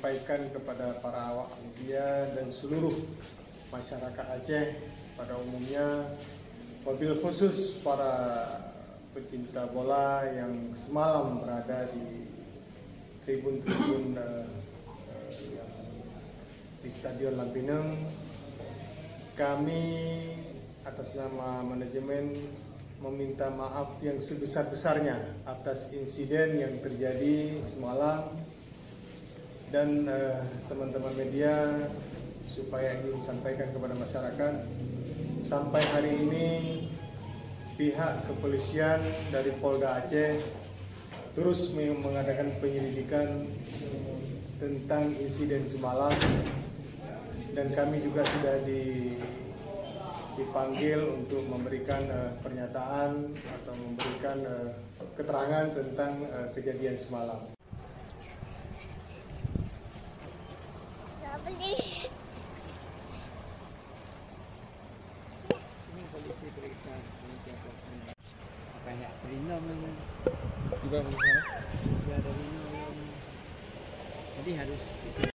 menyampaikan kepada para awak media dan seluruh masyarakat Aceh pada umumnya, wabil khusus para pecinta bola yang semalam berada di tribun-tribun di Stadion Lampineng. Kami atas nama manajemen meminta maaf yang sebesar-besarnya atas insiden yang terjadi semalam, dan teman-teman media supaya ini disampaikan kepada masyarakat. Sampai hari ini pihak kepolisian dari Polda Aceh terus mengadakan penyelidikan tentang insiden semalam, dan kami juga sudah dipanggil untuk memberikan pernyataan atau memberikan keterangan tentang kejadian semalam. Ini polisi periksa apa ya? Rino memang Juga bisa. juga ada Rino yang jadi harus itu